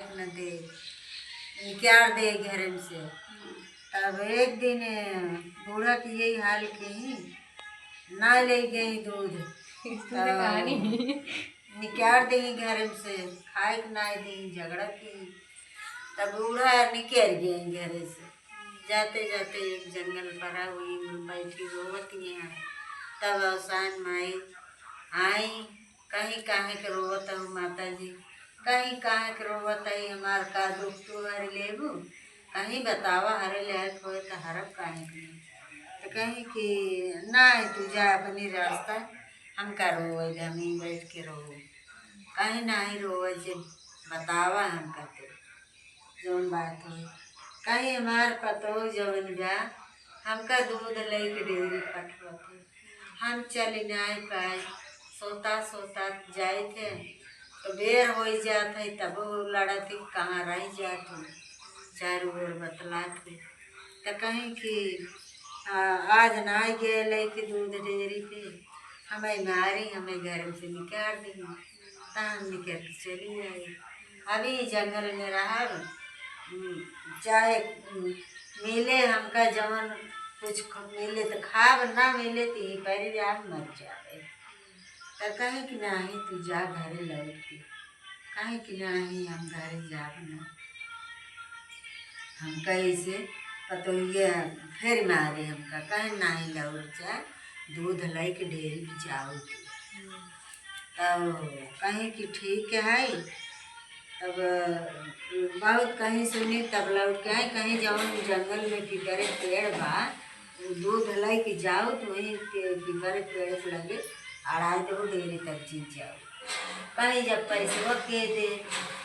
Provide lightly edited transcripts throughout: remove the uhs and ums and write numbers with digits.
न दे निकाल दे घर से। तब एक दिन बूढ़ा की यही हाल के ही ना ले गई दूध निकाल दी घर से, खाए के ना दी, झगड़ा की। तब बूढ़ा निकल गए घर से। जाते जाते एक जंगल पड़ा हुई बैठी रोवती है। तब अवसान माई आई, कहीं काहे के रोवत हूँ माता जी, कहीं काहे के रोवत है, हमार का दुख तो हर लेबू, कहीं बतावा हरे लायक हो तो हरब काहे के नहीं। तो कहीं कि ना तू जा अपनी रास्ता, हम का रोवे हम ही बैठ के रो, कहीं ना ही रोवे जे बतावा हम का तो जौन बात हो। कहीं हमार पतो जवन बा हमका दूध लेके डेयरी पटवत, हम चल ना पाए, सोता सोता जाए थे तो बेर हो जात है। तब लड़त कहाँ रह जात हो, चारों ओर बतलात है। तो कहीं कि आज ना गए लेके दूध डेयरी पे, हमें मारी, हमें घर से निकाल दी। हम निकल के चली आई। अभी जंगल में रहा, चाहे मिले हमका जवन कुछ मिले तो खाब, ना मिले तो ही पर आप मर जाए। तो कहे कि नहीं तू जा घरे लौट के, कहे कि नहीं हम घरे जाब ना, हम कैसे पतोहिए फिर मारे हमका, कहे नहीं लौट जा, दूध लेके डेयरी भी जाओ। तब कहीं कि ठीक है। तब बहुत कहीं सुनी, तब लौट के आए। कहीं जवन जंगल में पीपरे पेड़ बा, दूध लाई के जाओ तो वहीं पीपरे पेड़ के लगे अड़ाई दो डेरी तक जीत जाओ। कहीं जब पैसवा के दे,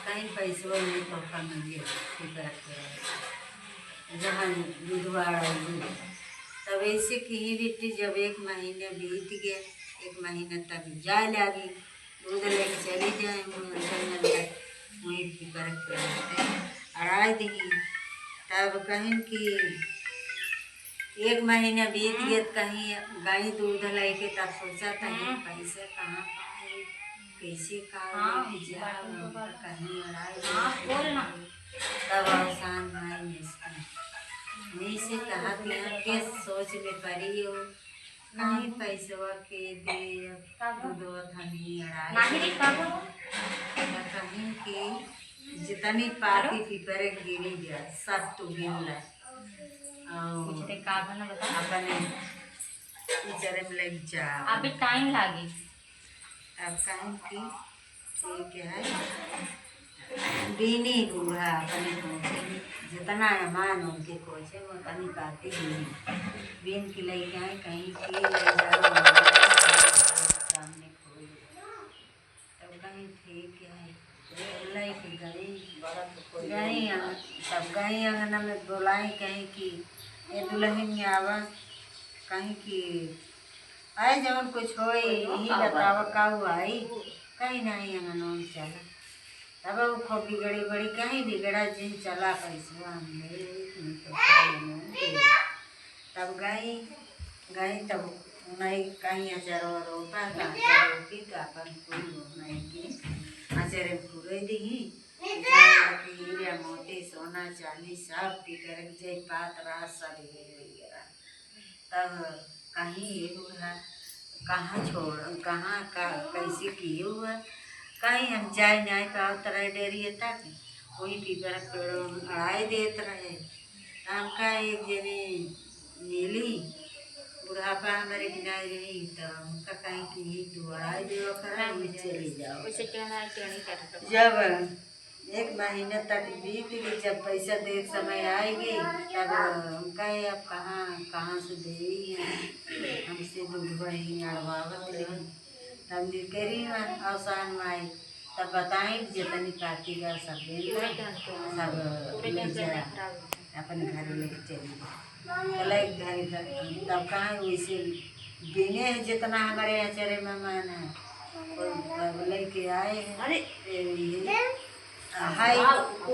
कहीं पैसवा नहीं तो मिले पीपरे पेड़ जहाँ दूधवा अड़ाई। तब ऐसे कहीं बेटी जब एक महीने बीत गए, एक महीने तक जाए लगी, दूध लेके चली जाए जंगल तक, वहीं पीपर अड़ाई दी। तब कहीं कि एक महीना बीत गए, कहीं गाय दूध लेके, तब सोचा कहीं पैसे कहाँ पाए, कैसे कहीं अड़ाई। तब अवसान माई वहीं से कहा के सोच में पड़ी हो, कहीं पैसवा के दे दूधवा धनी अड़ाई, कहीं की जितनी पाती पीपरे गिरी जा सब तो गिर अपने पिचरे में लग जा। अभी टाइम लागी। अब कहीं की ठीक है बीनी बूढ़ा अपने पहुँचे, जितना अमान उनके कोचे वो कहीं पाती बीन की लई आए, कहीं की सामने खोल। तब कहीं ठीक है लेके गई तब गई अंगना में बुलाई, कहीं की ये दुल्हन आवा, कहीं की आए जवन कुछ हो यही बतावा का हुआ आई, कहीं नहीं अंगना में चला। तब वो खूब बिगड़ी बड़ी, कहीं बिगड़ा जिन चला पैसा हम तब गई तब नहीं कहीं अचार रोपा रोपी तो अपन फूल नहीं की अचारे पूरे दी हीरा मोती सोना चांदी सब पीकर जय पात रात सब गिरा। तब कहीं ये हुआ कहाँ छोड़ कहाँ का कैसे किए हुआ, कहीं हम जाए नहीं पाओ तरह डेरी तक वही पीपर पेड़ अड़ाई देते रहे। हमका एक जने मिली बुढ़ापा हमारे किनारे रही, तो हमका कहीं कि तू अड़ाई देव करा चले जाओ। जब एक महीने तक बीत गई, जब पैसा दे समय आएगी तब हमका अब कहाँ से दे, हमसे दूध वही अड़वावत रही। तब निकली अवसान माई, तब बताएं जितनी पाती का सब सब ले जा अपने घर लेके चली घर। तब कहाँ वैसे देने हैं जितना हमारे अचरे मेहमान है लेके आए हैं। हाय तो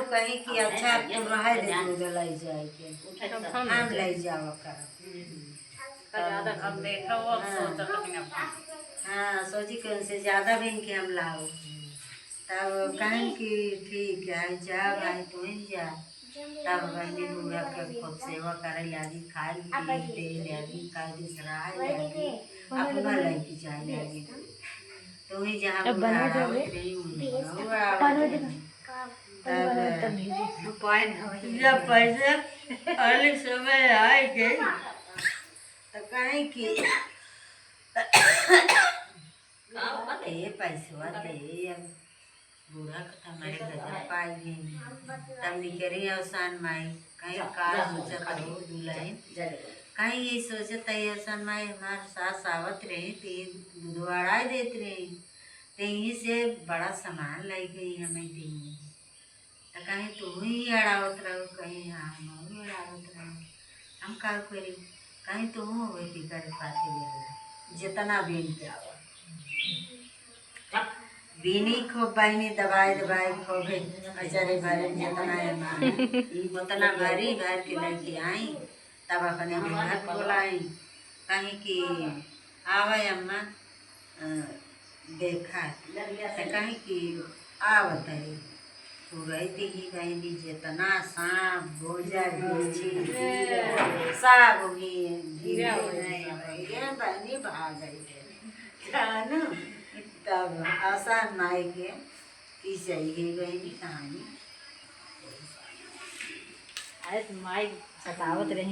कहीं कि अच्छा तो रहा दे दूध लाई जाए के हम लाई जाओ कर। हाँ सोची कि उनसे ज़्यादा भी इनके हम लाओ। तब कहें कि ठीक है जा भाई तू ही जा। तब बहनी बुआ के खूब सेवा करे लागी, खाए पी दे लागी, का दूसरा लागी, अपना लड़की चाहे लागी। तो ही जहाँ बुढ़ावत रही जब पैसे वाले समय आएंगे तो कहें कि ये पैसा दे अब बूढ़ा का हमारे गजर पाएंगे तब निकली अवसान माई कहीं का सोचत हो दुल्हन कहीं ये सोचत है अवसान माई हमारे सास आवत रही ते दूधवाड़ा देत रही ते यहीं से बड़ा सामान लाई गई हमें दी तो कहीं तू ही अड़ावत रहो कहीं हाँ हम ही अड़ावत रहो हम का करी कहीं तू हो की करे पाते जितना भी आवा बीनी खूब बहनी दबाई दबाई खूब बेचारे भरे जितना उतना भरी भर के लेके आई तब अपने घर बोलाई कहीं कि आवे अम्मा देखा तो कहीं कि आवत है तो रहती ही बहनी जितना सांप गोजर सब बहनी भाग गई तब आसान माई के की चाहिए बहनी कहानी। अरे माई सतावत रही।